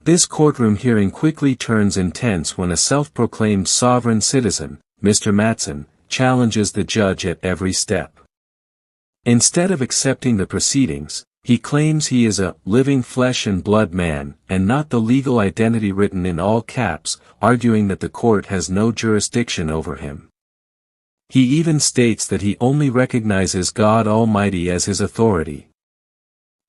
This courtroom hearing quickly turns intense when a self-proclaimed sovereign citizen, Mr. Matson, challenges the judge at every step. Instead of accepting the proceedings, he claims he is a living flesh and blood man, and not the legal identity written in all caps, arguing that the court has no jurisdiction over him. He even states that he only recognizes God Almighty as his authority.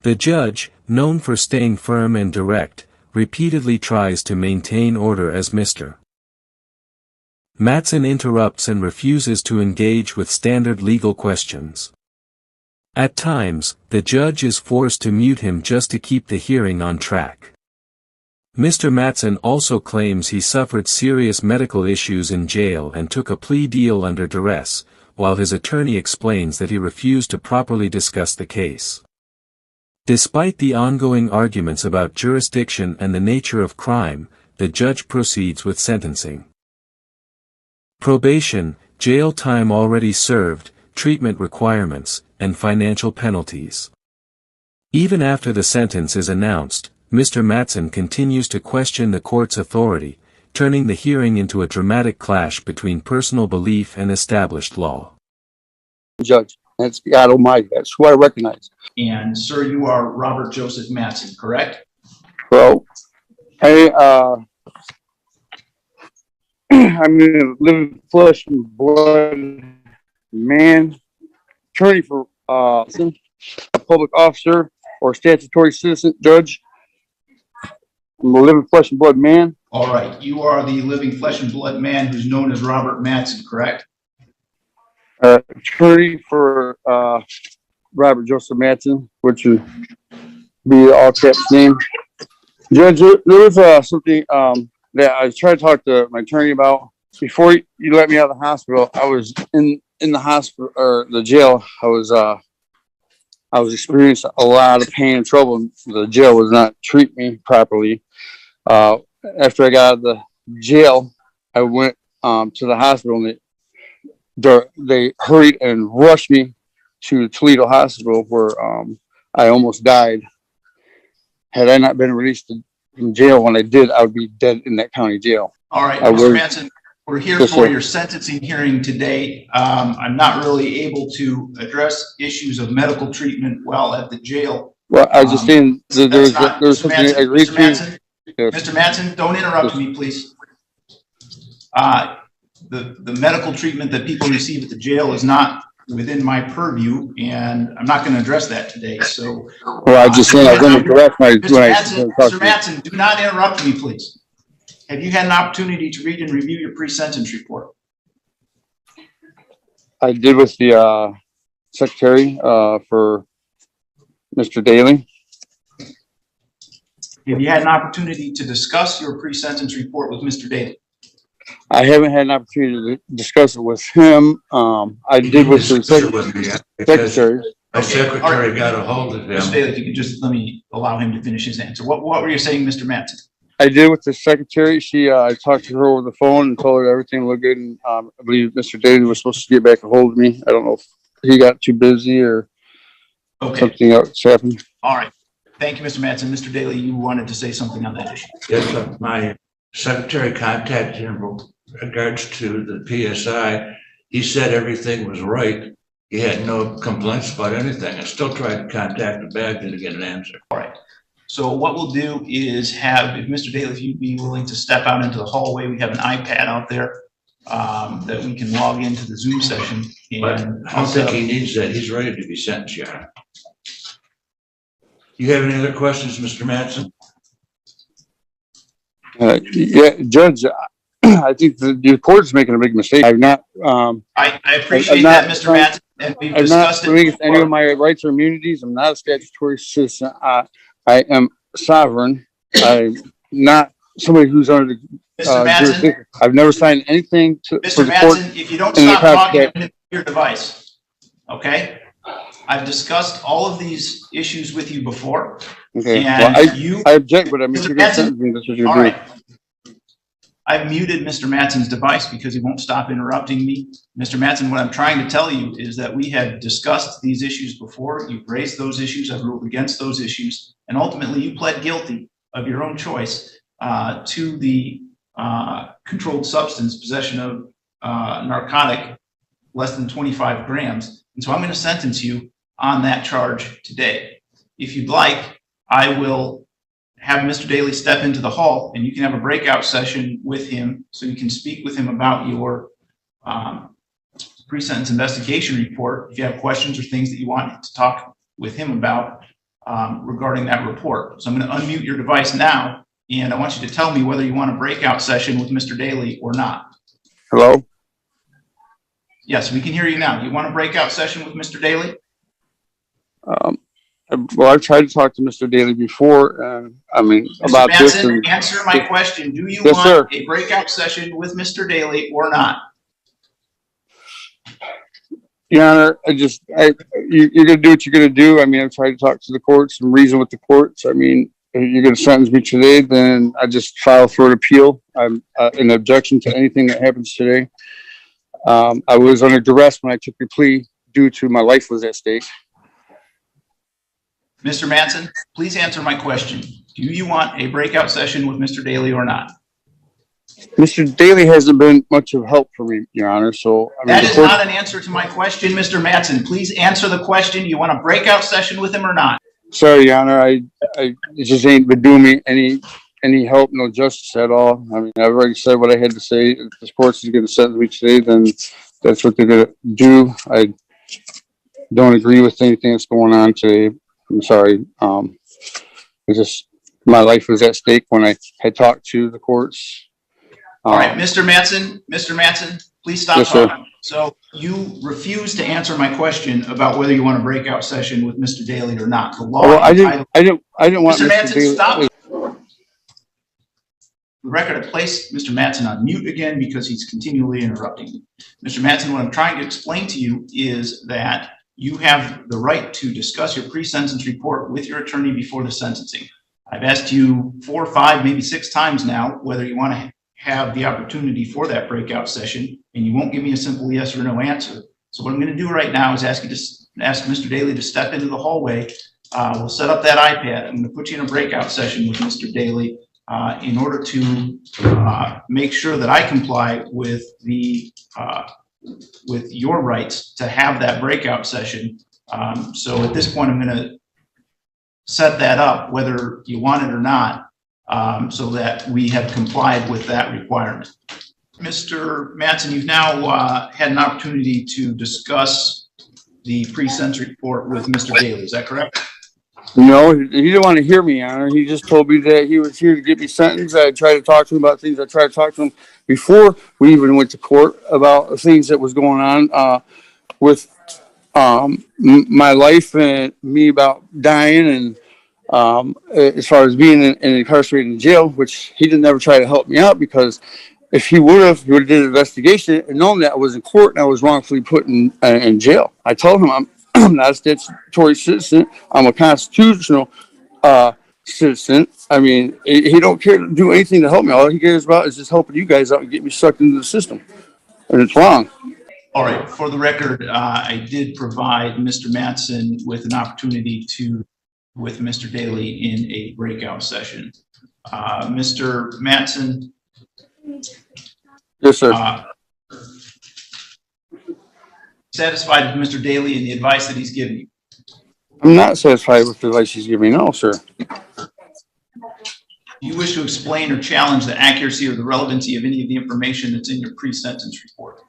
The judge, known for staying firm and direct, repeatedly tries to maintain order as Mr. Matson interrupts and refuses to engage with standard legal questions. At times, the judge is forced to mute him just to keep the hearing on track. Mr. Matson also claims he suffered serious medical issues in jail and took a plea deal under duress, while his attorney explains that he refused to properly discuss the case. Despite the ongoing arguments about jurisdiction and the nature of crime, the judge proceeds with sentencing. Probation, jail time already served, treatment requirements, and financial penalties. Even after the sentence is announced, Mr. Matson continues to question the court's authority, turning the hearing into a dramatic clash between personal belief and established law. Judge, that's God Almighty. That's who I recognize. And sir, you are Robert Joseph Matson, correct? Well, I'm a living flesh and blood man, attorney for a public officer or statutory citizen judge. I'm a living flesh and blood man. All right. You are the living flesh and blood man who's known as Robert Matson, correct? Attorney for Robert Joseph Matson, which would be all caps name. Judge, there was something that I tried to talk to my attorney about. Before you let me out of the hospital, I was in the hospital or the jail. I was experiencing a lot of pain and trouble. The jail was not treating me properly. After I got out of the jail, I went to the hospital, and they hurried and rushed me to Toledo Hospital, where I almost died. Had I not been released from jail when I did, I would be dead in that county jail. All right, Mr. Matson, we're here for your sentencing hearing today. I'm not really able to address issues of medical treatment while at the jail. Well, I was just saying there's something I agreed to. Mr. Matson, don't interrupt me, please. The medical treatment that people receive at the jail is not within my purview, and I'm not going to address that today. So, well, I just saying I was going to correct my. Mr. Matson, do not interrupt me, please. Have you had an opportunity to read and review your pre-sentence report? I did with the secretary for Mr. Daly. Have you had an opportunity to discuss your pre-sentence report with Mr. Daly? I haven't had an opportunity to discuss it with him. I did with the secretary. My secretary got a hold of him. Mr. Daly, if you could just let me allow him to finish his answer. What were you saying, Mr. Matson? I did with the secretary. I talked to her over the phone and told her everything looked good. And I believe Mr. Daly was supposed to get back a hold of me. I don't know if he got too busy or something else happened. All right. Thank you, Mr. Matson. Mr. Daly, you wanted to say something on that issue. Yes, my secretary contacted him in regards to the PSI. He said everything was right. He had no complaints about anything. I still tried to contact the bag, didn't get an answer. All right. So what we'll do is have, if Mr. Daly, if you'd be willing to step out into the hallway, we have an iPad out there that we can log into the Zoom session. But I don't think he needs that. He's ready to be sentenced, Your Honor. You have any other questions, Mr. Matson? Yeah, Judge, I think the court is making a big mistake. I've not. I appreciate that, Mr. Matson, and we've discussed it before. Any of my rights or immunities. I'm not a statutory citizen. I am sovereign. I'm not somebody who's under the jurisdiction. I've never signed anything to Mr. Matson, if you don't stop talking, I'm going to your device. Okay? I've discussed all of these issues with you before. Okay. And well, I object, but I mean, that's what you're doing. Right. I've muted Mr. Matson's device because he won't stop interrupting me. Mr. Matson, what I'm trying to tell you is that we have discussed these issues before. You've raised those issues. I've ruled against those issues. And ultimately, you pled guilty of your own choice to the controlled substance, possession of narcotic less than 25 grams. And so I'm going to sentence you on that charge today. If you'd like, I will have Mr. Daly step into the hall and you can have a breakout session with him so you can speak with him about your pre-sentence investigation report if you have questions or things that you want to talk with him about regarding that report. So I'm going to unmute your device now, and I want you to tell me whether you want a breakout session with Mr. Daly or not. Hello? Yes, we can hear you now. Do you want a breakout session with Mr. Daly? Well, I've tried to talk to Mr. Daly before, I mean, Mr. about this. Manson, And, answer my question. Do you yes, want sir. a breakout session with Mr. Daly or not? Your Honor, you're going to do what you're going to do. I mean, I've tried to talk to the courts and reason with the courts. I mean, if you're going to sentence me today, then I just file for an appeal. I'm an objection to anything that happens today. I was under duress when I took the plea due to my life was at stake. Mr. Manson, please answer my question. Do you want a breakout session with Mr. Daly or not? Mr. Daly hasn't been much of help for me, Your Honor. So I mean, that is not an answer to my question, Mr. Manson. Please answer the question. Do you want a breakout session with him or not? Sorry, Your Honor. It just ain't been doing me any help, no justice at all. I mean, I've already said what I had to say. If the courts is going to sentence me today, then that's what they're going to do. I don't agree with anything that's going on today. I'm sorry. It's just my life was at stake when I had talked to the courts. All right, Mr. Manson, please stop yes, talking. Sir. So you refuse to answer my question about whether you want a breakout session with Mr. Daly or not. The law. Well, I didn't want Mr. Manson, Daly. Stop. The record, I placed Mr. Manson on mute again because he's continually interrupting me. Mr. Manson, what I'm trying to explain to you is that you have the right to discuss your pre-sentence report with your attorney before the sentencing. I've asked you 4, 5, maybe 6 times now whether you want to have the opportunity for that breakout session, and you won't give me a simple yes or no answer. So what I'm going to do right now is ask Mr. Daly to step into the hallway. We'll set up that iPad. I'm going to put you in a breakout session with Mr. Daly in order to make sure that I comply with with your rights to have that breakout session. So at this point, I'm going to set that up, whether you want it or not, so that we have complied with that requirement. Mr. Manson, you've now had an opportunity to discuss the pre-sentence report with Mr. Daly. Is that correct? No, he didn't want to hear me, Your Honor. He just told me that he was here to get me sentenced. I tried to talk to him about things. I tried to talk to him before we even went to court about things that was going on with my life and me about dying, and as far as being incarcerated in jail, which he didn't ever try to help me out, because if he would have did an investigation and known that I was in court and I was wrongfully put in jail. I told him I'm not a statutory citizen. I'm a constitutional citizen. I mean, he don't care to do anything to help me. All he cares about is just helping you guys out and get me sucked into the system. And it's wrong. All right. For the record, I did provide Mr. Manson with an opportunity with Mr. Daly in a breakout session. Mr. Manson. Yes, sir. Satisfied with Mr. Daly and the advice that he's given you? I'm not satisfied with the advice he's giving me, no, sir. Do you wish to explain or challenge the accuracy or the relevancy of any of the information that's in your pre-sentence report?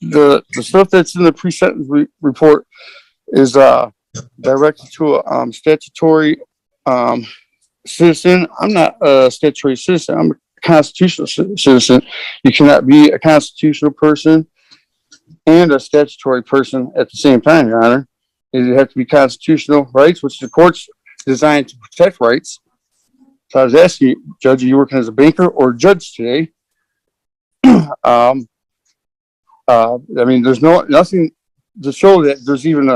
The stuff that's in the pre-sentence report is directed to a statutory citizen. I'm not a statutory citizen. I'm a constitutional citizen. You cannot be a constitutional person and a statutory person at the same time, Your Honor. You have to be constitutional rights, which the court's designed to protect rights. So I was asking you, Judge, are you working as a banker or a judge today? I mean, there's nothing to show that there's even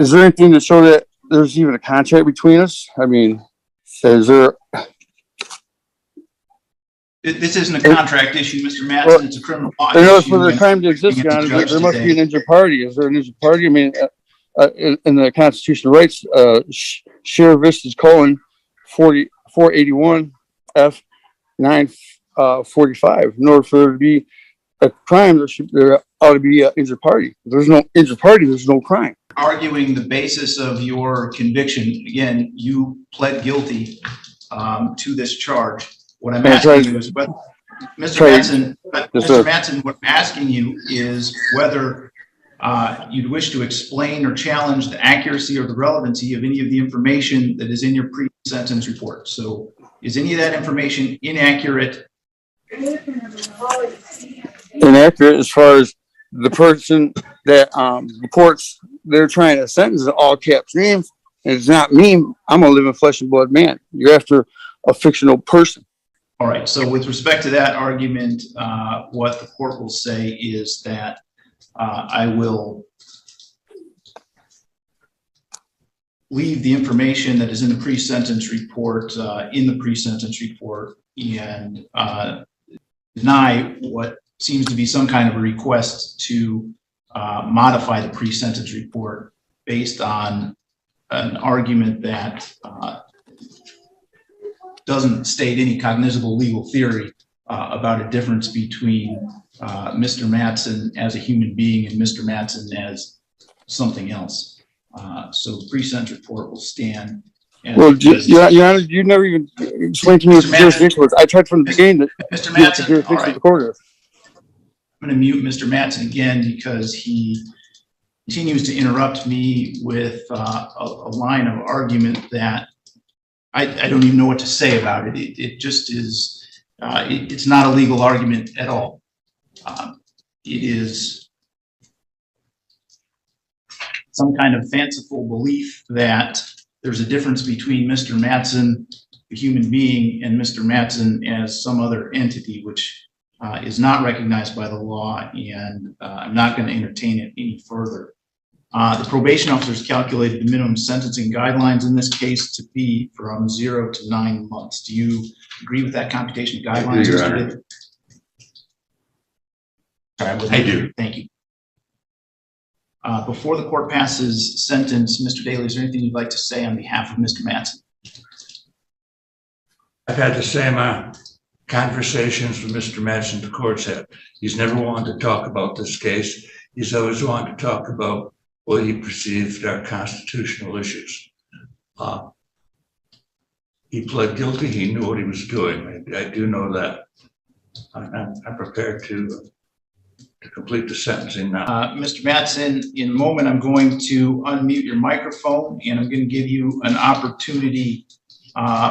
is there anything to show that there's even a contract between us? I mean, is there? This isn't a contract issue, Mr. Matson. Well, it's a criminal law in order issue. for the and crime to exist, bringing Your the Honor, judge there must be today. an injured party. Is there an injured party? I mean, in the constitutional rights, Sheriff versus Cohen, 481 F 945. In order for there to be a crime, there ought to be an injured party. If there's no injured party, there's no crime. Arguing the basis of your conviction, again, you pled guilty to this charge. What I'm asking you is whether, Mr. Matson, what I'm asking you is whether you'd wish to explain or challenge the accuracy or the relevancy of any of the information that is in your pre-sentence report. So is any of that information inaccurate? Inaccurate as far as the person that reports they're trying to sentence, all caps names, and it's not me. I'm a living flesh and blood man. You're after a fictional person. All right. So with respect to that argument, what the court will say is that I will leave the information that is in the pre-sentence report and deny what seems to be some kind of a request to modify the pre-sentence report based on an argument that doesn't state any cognizable legal theory about a difference between Mr. Matson as a human being and Mr. Matson as something else. So the pre-sentence report will stand. Well, Your Honor, you never even explained to me what the jurisdiction was. I tried from the beginning to Mr. Matson, all right. the court is. I'm going to mute Mr. Matson again because he continues to interrupt me with a line of argument that I don't even know what to say about it. It just is, it's not a legal argument at all. It is some kind of fanciful belief that there's a difference between Mr. Matson, the human being, and Mr. Matson as some other entity, which is not recognized by the law, and I'm not going to entertain it any further. The probation officers calculated the minimum sentencing guidelines in this case to be from 0 to 9 months. Do you agree with that computation of guidelines? Your Honor. I do. Thank you. Before the court passes sentence, Mr. Daly, is there anything you'd like to say on behalf of Mr. Matson? I've had the same conversations with Mr. Matson the courts have. He's never wanted to talk about this case. He's always wanted to talk about what he perceived are constitutional issues. He pled guilty. He knew what he was doing. I do know that. I'm prepared to complete the sentencing now. Mr. Matson, in a moment, I'm going to unmute your microphone and I'm going to give you an opportunity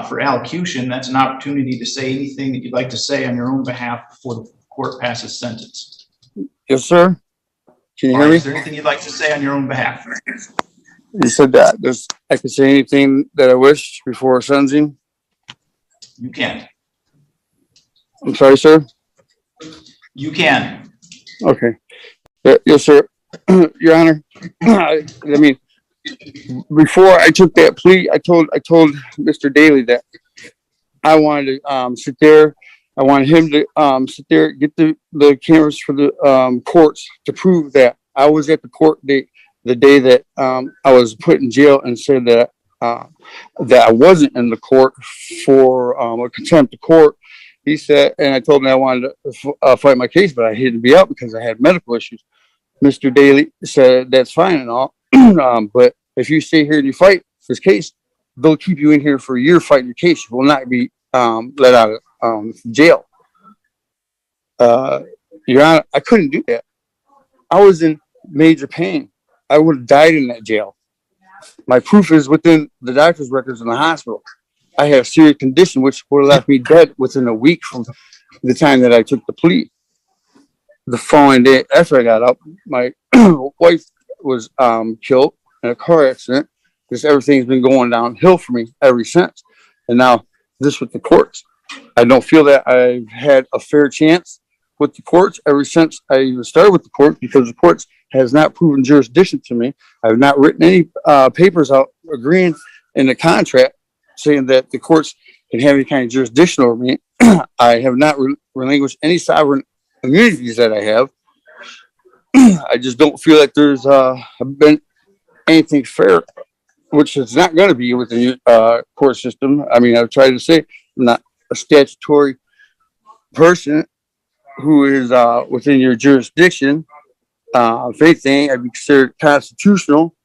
for allocution. That's an opportunity to say anything that you'd like to say on your own behalf before the court passes sentence. Yes, sir. Can you hear me? Is there anything you'd like to say on your own behalf? You said that. I can say anything that I wish before sentencing. You can. I'm sorry, sir. You can. Okay. Yes, sir. Your Honor. I mean, before I took that plea, I told Mr. Daly that I wanted to sit there. I wanted him to sit there, get the cameras for the courts to prove that I was at the court date the day that I was put in jail, and said that that I wasn't in the court for a contempt of court. He said, and I told him I wanted to fight my case, but I had to be out because I had medical issues. Mr. Daly said that's fine and all, but if you stay here and you fight this case, they'll keep you in here for a year fighting your case. You will not be let out of jail. Your Honor, I couldn't do that. I was in major pain. I would have died in that jail. My proof is within the doctor's records in the hospital. I had a serious condition which would have left me dead within a week from the time that I took the plea. The following day after I got up, my wife was killed in a car accident. Just everything's been going downhill for me ever since. And now this with the courts. I don't feel that I've had a fair chance with the courts ever since I even started with the court, because the courts has not proven jurisdiction to me. I have not written any papers out agreeing in the contract saying that the courts can have any kind of jurisdiction over me. I have not relinquished any sovereign immunities that I have. I just don't feel like there's been anything fair, which is not going to be with the court system. I mean, I've tried to say I'm not a statutory person who is within your jurisdiction. If anything, I'd be considered constitutional,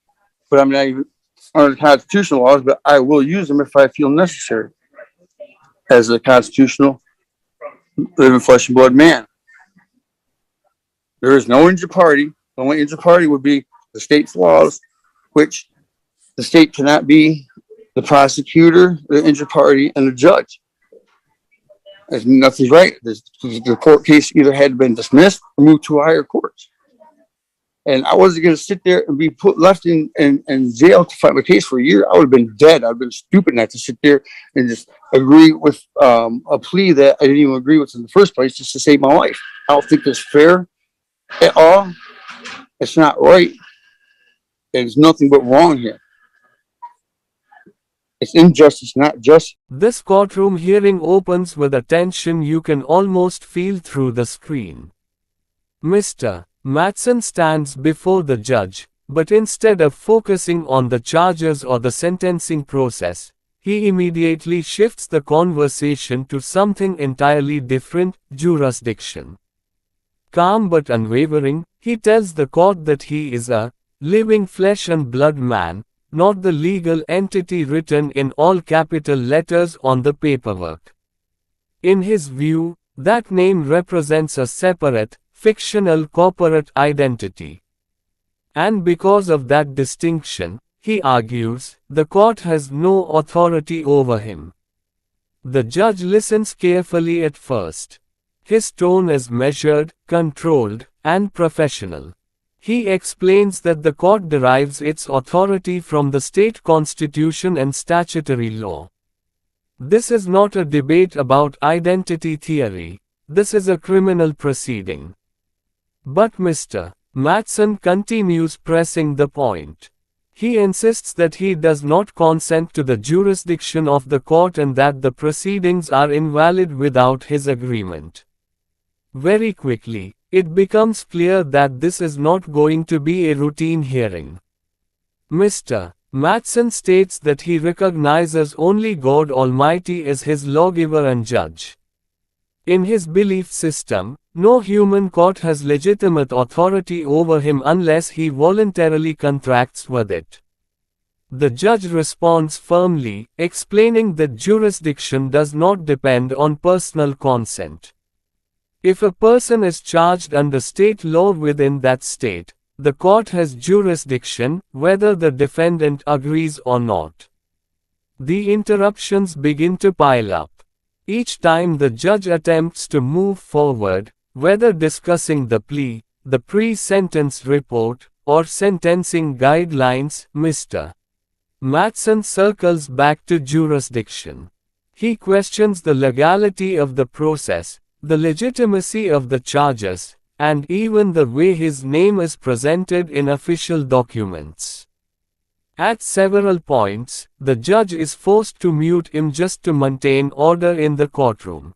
but I'm not even under the constitutional laws, but I will use them if I feel necessary as a constitutional living flesh and blood man. There is no injured party. The only injured party would be the state's laws, which the state cannot be the prosecutor, the injured party, and the judge. There's nothing's right. The court case either had been dismissed or moved to higher courts. And I wasn't going to sit there and be left in jail to fight my case for a year. I would have been dead. I'd have been stupid not to sit there and just agree with a plea that I didn't even agree with in the first place, just to save my life. I don't think that's fair at all. It's not right. There's nothing but wrong here. It's injustice, not justice. This courtroom hearing opens with a tension you can almost feel through the screen. Mr. Matson stands before the judge, but instead of focusing on the charges or the sentencing process, he immediately shifts the conversation to something entirely different: jurisdiction. Calm but unwavering, he tells the court that he is a living flesh and blood man, not the legal entity written in all capital letters on the paperwork. In his view, that name represents a separate, fictional corporate identity. And because of that distinction, he argues, the court has no authority over him. The judge listens carefully at first. His tone is measured, controlled, and professional. He explains that the court derives its authority from the state constitution and statutory law. This is not a debate about identity theory. This is a criminal proceeding. But Mr. Matson continues pressing the point. He insists that he does not consent to the jurisdiction of the court and that the proceedings are invalid without his agreement. Very quickly, it becomes clear that this is not going to be a routine hearing. Mr. Matson states that he recognizes only God Almighty as his lawgiver and judge. In his belief system, no human court has legitimate authority over him unless he voluntarily contracts with it. The judge responds firmly, explaining that jurisdiction does not depend on personal consent. If a person is charged under state law within that state, the court has jurisdiction, whether the defendant agrees or not. The interruptions begin to pile up. Each time the judge attempts to move forward, whether discussing the plea, the pre-sentence report, or sentencing guidelines, Mr. Matson circles back to jurisdiction. He questions the legality of the process, the legitimacy of the charges, and even the way his name is presented in official documents. At several points, the judge is forced to mute him just to maintain order in the courtroom.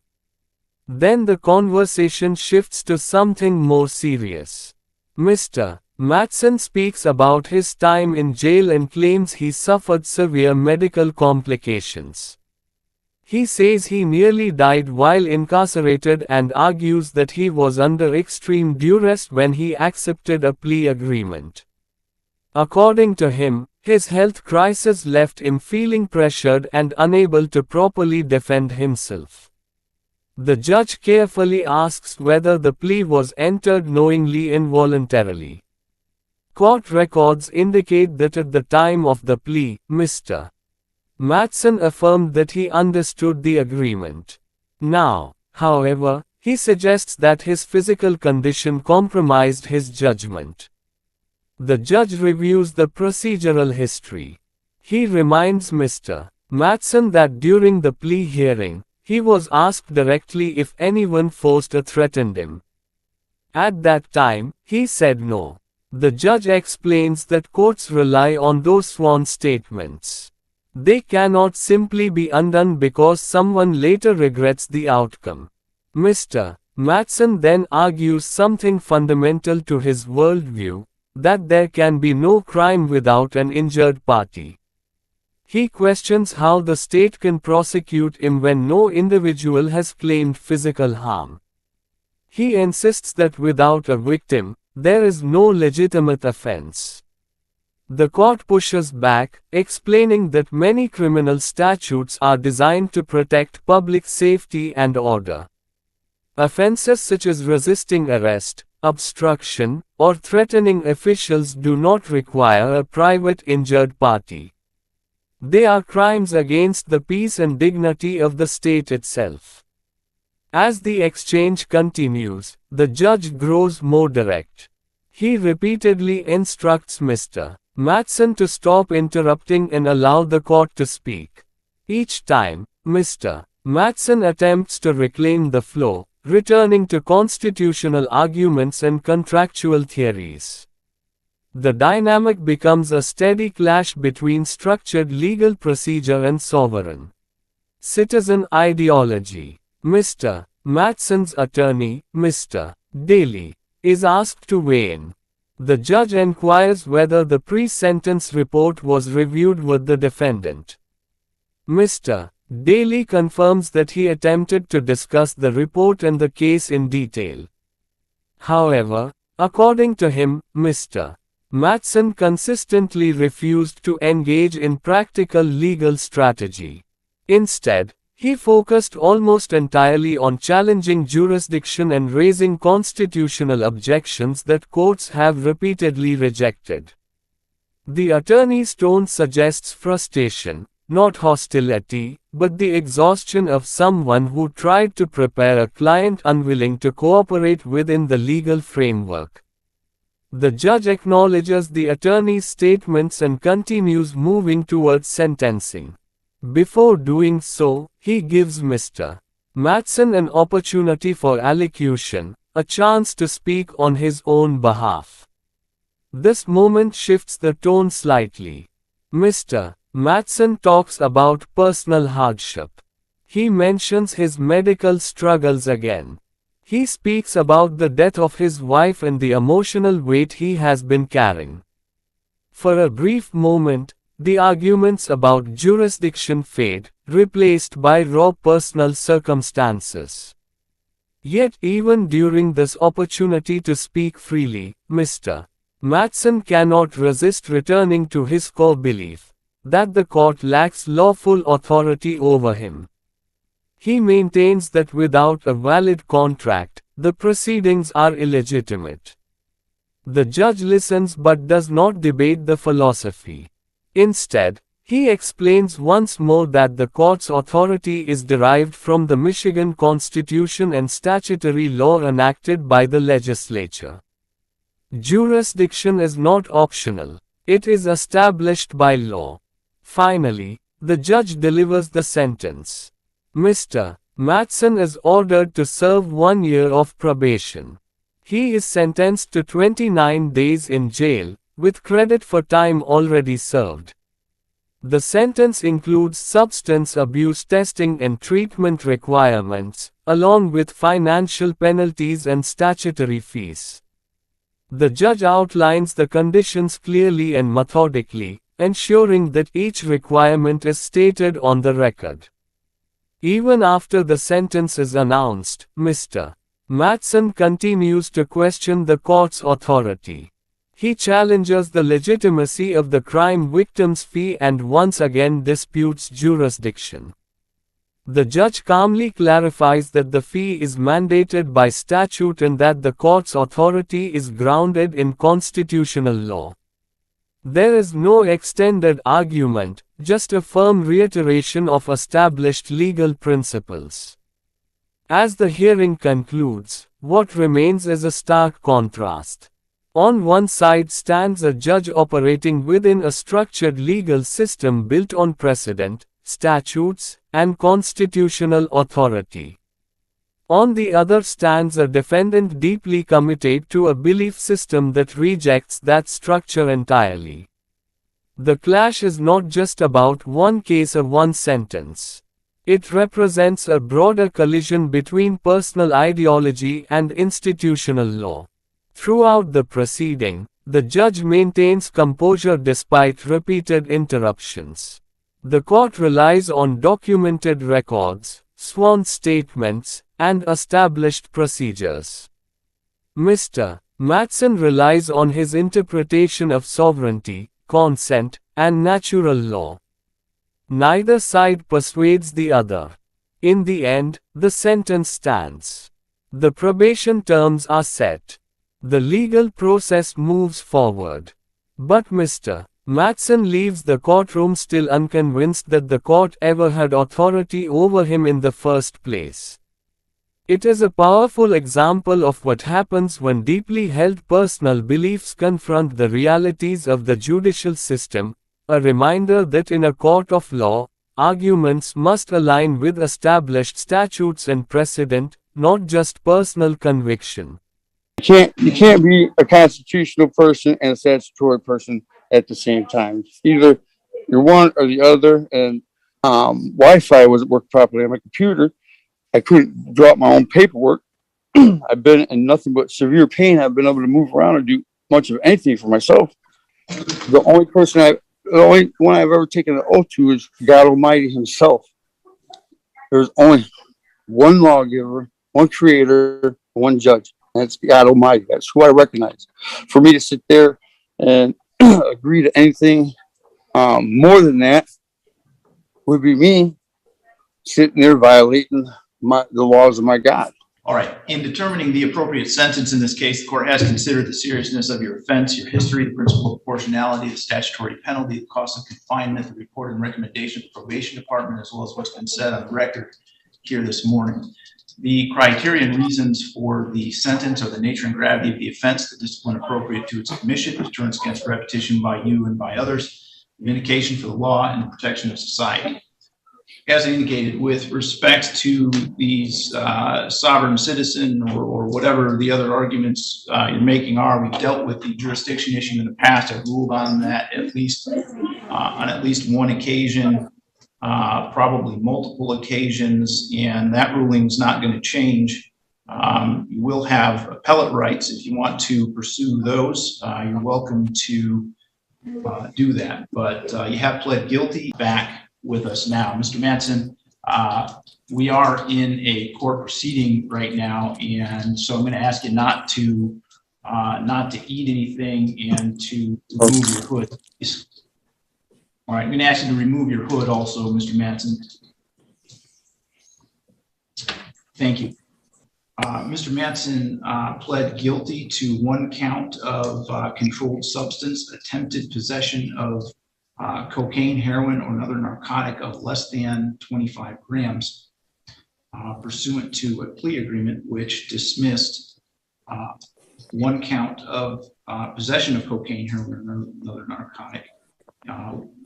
Then the conversation shifts to something more serious. Mr. Matson speaks about his time in jail and claims he suffered severe medical complications. He says he nearly died while incarcerated and argues that he was under extreme duress when he accepted a plea agreement. According to him, his health crisis left him feeling pressured and unable to properly defend himself. The judge carefully asks whether the plea was entered knowingly and voluntarily. Court records indicate that at the time of the plea, Mr. Matson affirmed that he understood the agreement. Now, however, he suggests that his physical condition compromised his judgment. The judge reviews the procedural history. He reminds Mr. Matson that during the plea hearing, he was asked directly if anyone forced or threatened him. At that time, he said no. The judge explains that courts rely on those sworn statements. They cannot simply be undone because someone later regrets the outcome. Mr. Matson then argues something fundamental to his worldview, that there can be no crime without an injured party. He questions how the state can prosecute him when no individual has claimed physical harm. He insists that without a victim, there is no legitimate offense. The court pushes back, explaining that many criminal statutes are designed to protect public safety and order. Offenses such as resisting arrest, obstruction, or threatening officials do not require a private injured party. They are crimes against the peace and dignity of the state itself. As the exchange continues, the judge grows more direct. He repeatedly instructs Mr. Matson to stop interrupting and allow the court to speak. Each time, Mr. Matson attempts to reclaim the flow, returning to constitutional arguments and contractual theories. The dynamic becomes a steady clash between structured legal procedure and sovereign citizen ideology. Mr. Matson's attorney, Mr. Daly, is asked to weigh in. The judge inquires whether the pre-sentence report was reviewed with the defendant. Mr. Daly confirms that he attempted to discuss the report and the case in detail. However, according to him, Mr. Matson consistently refused to engage in practical legal strategy. Instead, he focused almost entirely on challenging jurisdiction and raising constitutional objections that courts have repeatedly rejected. The attorney's tone suggests frustration, not hostility, but the exhaustion of someone who tried to prepare a client unwilling to cooperate within the legal framework. The judge acknowledges the attorney's statements and continues moving towards sentencing. Before doing so, he gives Mr. Matson an opportunity for allocution, a chance to speak on his own behalf. This moment shifts the tone slightly. Mr. Matson talks about personal hardship. He mentions his medical struggles again. He speaks about the death of his wife and the emotional weight he has been carrying. For a brief moment, the arguments about jurisdiction fade, replaced by raw personal circumstances. Yet even during this opportunity to speak freely, Mr. Matson cannot resist returning to his core belief that the court lacks lawful authority over him. He maintains that without a valid contract, the proceedings are illegitimate. The judge listens but does not debate the philosophy. Instead, he explains once more that the court's authority is derived from the Michigan Constitution and statutory law enacted by the legislature. Jurisdiction is not optional. It is established by law. Finally, the judge delivers the sentence. Mr. Matson is ordered to serve 1 year of probation. He is sentenced to 29 days in jail, with credit for time already served. The sentence includes substance abuse testing and treatment requirements, along with financial penalties and statutory fees. The judge outlines the conditions clearly and methodically, ensuring that each requirement is stated on the record. Even after the sentence is announced, Mr. Matson continues to question the court's authority. He challenges the legitimacy of the crime victim's fee and once again disputes jurisdiction. The judge calmly clarifies that the fee is mandated by statute and that the court's authority is grounded in constitutional law. There is no extended argument, just a firm reiteration of established legal principles. As the hearing concludes, what remains is a stark contrast. On one side stands a judge operating within a structured legal system built on precedent, statutes, and constitutional authority. On the other stands a defendant deeply committed to a belief system that rejects that structure entirely. The clash is not just about one case or one sentence. It represents a broader collision between personal ideology and institutional law. Throughout the proceeding, the judge maintains composure despite repeated interruptions. The court relies on documented records, sworn statements, and established procedures. Mr. Matson relies on his interpretation of sovereignty, consent, and natural law. Neither side persuades the other. In the end, the sentence stands. The probation terms are set. The legal process moves forward. But Mr. Matson leaves the courtroom still unconvinced that the court ever had authority over him in the first place. It is a powerful example of what happens when deeply held personal beliefs confront the realities of the judicial system, a reminder that in a court of law, arguments must align with established statutes and precedent, not just personal conviction. You can't be a constitutional person and a statutory person at the same time. Either you're one or the other, and Wi-Fi wasn't working properly on my computer. I couldn't draw up my own paperwork. I've been in nothing but severe pain. I've been able to move around and do much of anything for myself. The only one I've ever taken an oath to is God Almighty Himself. There's only one lawgiver, one creator, one judge. And that's God Almighty. That's who I recognize. For me to sit there and agree to anything more than that would be me sitting there violating the laws of my God. All right. In determining the appropriate sentence in this case, the court has considered the seriousness of your offense, your history, the principle of proportionality, the statutory penalty, the cost of confinement, the report and recommendation of the probation department, as well as what's been said on the record here this morning. The criteria and reasons for the sentence are the nature and gravity of the offense, the discipline appropriate to its commission, deterrence against repetition by you and by others, vindication for the law, and the protection of society. As indicated, with respect to these sovereign citizen or whatever the other arguments you're making are, we've dealt with the jurisdiction issue in the past. I've ruled on that on at least one occasion, probably multiple occasions, and that ruling is not going to change. You will have appellate rights if you want to pursue those. You're welcome to do that, but you have pled guilty. Back with us now. Mr. Matson, we are in a court proceeding right now, and so I'm going to ask you not to eat anything and to remove your hood. All right, I'm going to ask you to remove your hood also, Mr. Matson. Thank you. Mr. Matson pled guilty to one count of controlled substance, attempted possession of cocaine, heroin, or another narcotic of less than 25 grams, pursuant to a plea agreement which dismissed one count of possession of cocaine, heroin, or another narcotic,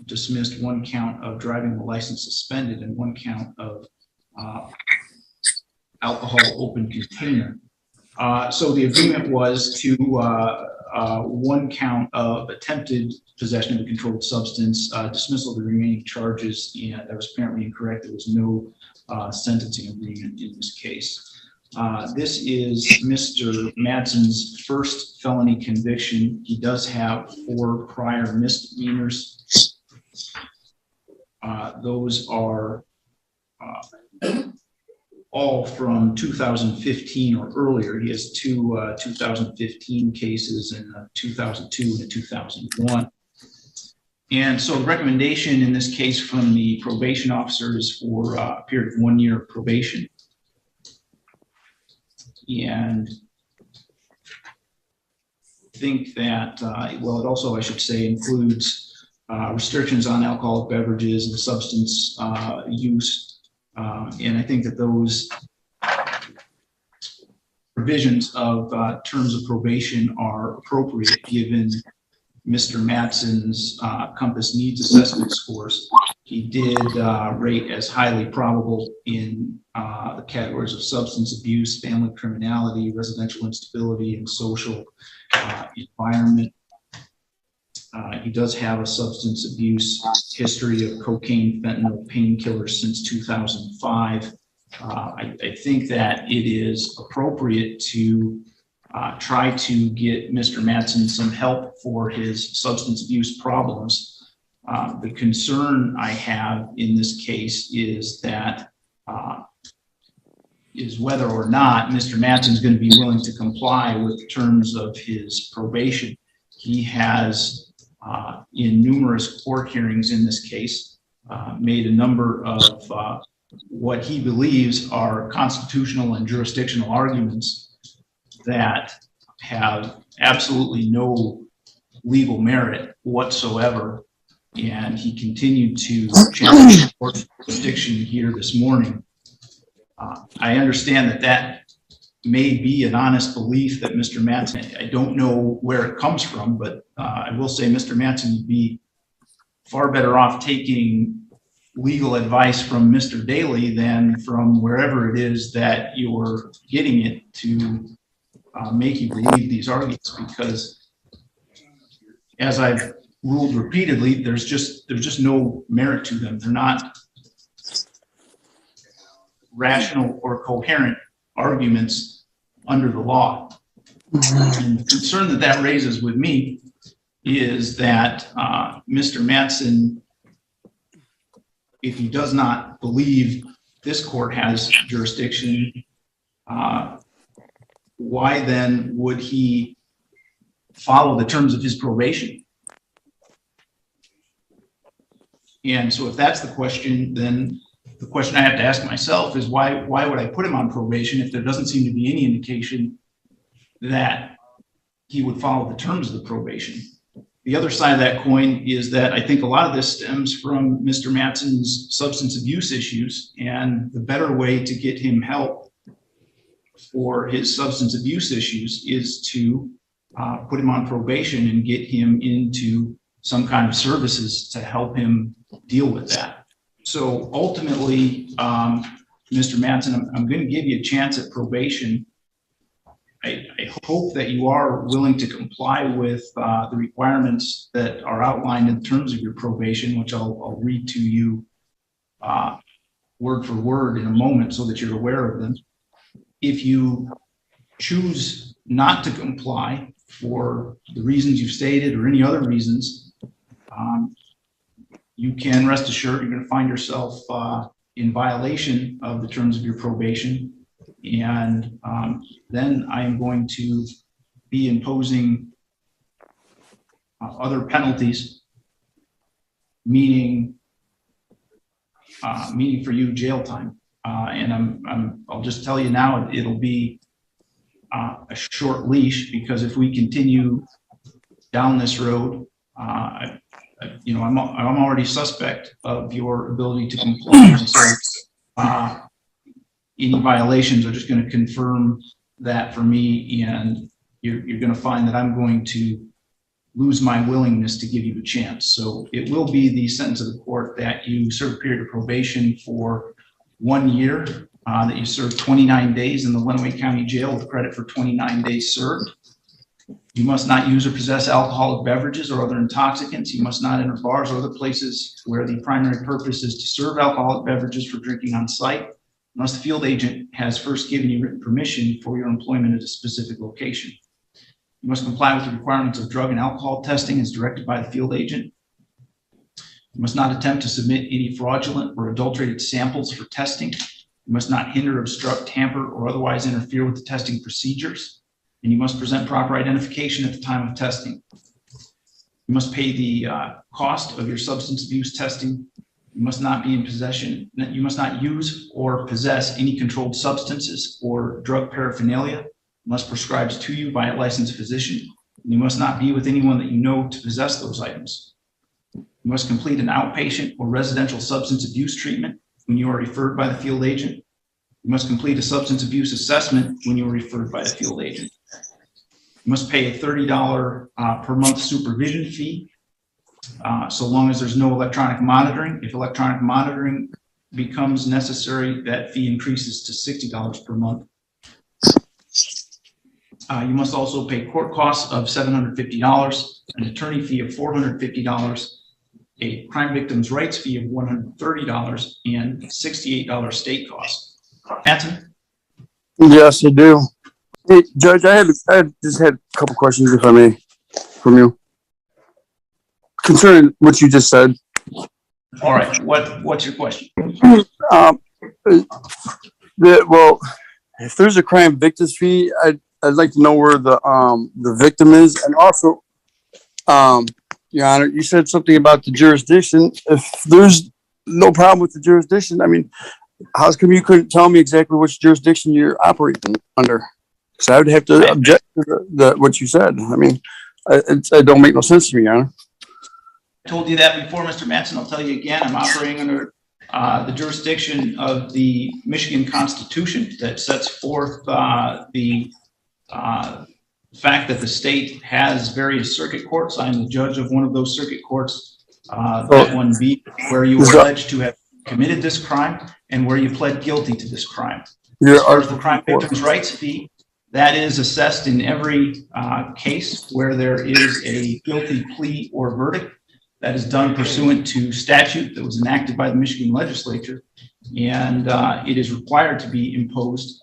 dismissed one count of driving the license suspended, and one count of alcohol open container. So the agreement was to one count of attempted possession of a controlled substance, dismissal of the remaining charges, and that was apparently incorrect. There was no sentencing agreement in this case. This is Mr. Matson's first felony conviction. He does have 4 prior misdemeanors. Those are all from 2015 or earlier. He has 2 2015 cases and 2002 and 2001. And so the recommendation in this case from the probation officer is for a period of 1 year of probation. And I think that, well, it also, I should say, includes restrictions on alcoholic beverages and substance use. And I think that those provisions of terms of probation are appropriate given Mr. Matson's Compass Needs Assessment scores. He did rate as highly probable in the categories of substance abuse, family criminality, residential instability, and social environment. He does have a substance abuse history of cocaine, fentanyl, painkillers since 2005. I think that it is appropriate to try to get Mr. Mattson some help for his substance abuse problems. The concern I have in this case is that is whether or not Mr. Mattson is going to be willing to comply with the terms of his probation. He has, in numerous court hearings in this case, made a number of what he believes are constitutional and jurisdictional arguments that have absolutely no legal merit whatsoever. And he continued to challenge the court's jurisdiction here this morning. I understand that that may be an honest belief that Mr. Mattson, I don't know where it comes from, but I will say Mr. Mattson would be far better off taking legal advice from Mr. Daly than from wherever it is that you're getting it to make you believe these arguments, because as I've ruled repeatedly, there's just no merit to them. They're not rational or coherent arguments under the law. And the concern that that raises with me is that Mr. Mattson, if he does not believe this court has jurisdiction, why then would he follow the terms of his probation? And so if that's the question, then the question I have to ask myself is why would I put him on probation if there doesn't seem to be any indication that he would follow the terms of the probation? The other side of that coin is that I think a lot of this stems from Mr. Mattson's substance abuse issues, and the better way to get him help for his substance abuse issues is to put him on probation and get him into some kind of services to help him deal with that. So ultimately, Mr. Mattson, I'm going to give you a chance at probation. I hope that you are willing to comply with the requirements that are outlined in terms of your probation, which I'll read to you word for word in a moment so that you're aware of them. If you choose not to comply for the reasons you've stated or any other reasons, you can rest assured you're going to find yourself in violation of the terms of your probation. And then I am going to be imposing other penalties, meaning for you jail time. And I'll just tell you now, it'll be a short leash, because if we continue down this road, I'm already suspect of your ability to comply. So any violations are just going to confirm that for me, and you're going to find that I'm going to lose my willingness to give you a chance. So it will be the sentence of the court that you serve a period of probation for 1 year, that you serve 29 days in the Lenawee County Jail with credit for 29 days served. You must not use or possess alcoholic beverages or other intoxicants. You must not enter bars or other places where the primary purpose is to serve alcoholic beverages for drinking on site, unless the field agent has first given you written permission for your employment at a specific location. You must comply with the requirements of drug and alcohol testing as directed by the field agent. You must not attempt to submit any fraudulent or adulterated samples for testing. You must not hinder, obstruct, tamper, or otherwise interfere with the testing procedures. And you must present proper identification at the time of testing. You must pay the cost of your substance abuse testing. You must not be in possession. You must not use or possess any controlled substances or drug paraphernalia unless prescribed to you by a licensed physician. And you must not be with anyone that you know to possess those items. You must complete an outpatient or residential substance abuse treatment when you are referred by the field agent. You must complete a substance abuse assessment when you are referred by the field agent. You must pay a $30 per month supervision fee, so long as there's no electronic monitoring. If electronic monitoring becomes necessary, that fee increases to $60 per month. You must also pay court costs of $750, an attorney fee of $450, a crime victim's rights fee of $130, and $68 state costs. Mattson? Yes, I do. Hey, Judge, I just had a couple questions, if I may, from you concerning what you just said. All right. What's your question? Well, if there's a crime victim's fee, I'd like to know where the victim is, and also, Your Honor, you said something about the jurisdiction. If there's no problem with the jurisdiction, I mean, how come you couldn't tell me exactly which jurisdiction you're operating under? Because I would have to object to what you said. I mean, it don't make no sense to me, Your Honor. I told you that before, Mr. Mattson. I'll tell you again. I'm operating under the jurisdiction of the Michigan Constitution that sets forth the fact that the state has various circuit courts. I'm the judge of one of those circuit courts, that one being where you are alleged to have committed this crime and where you pled guilty to this crime. As far as the crime victim's rights fee, that is assessed in every case where there is a guilty plea or verdict. That is done pursuant to statute that was enacted by the Michigan legislature, and it is required to be imposed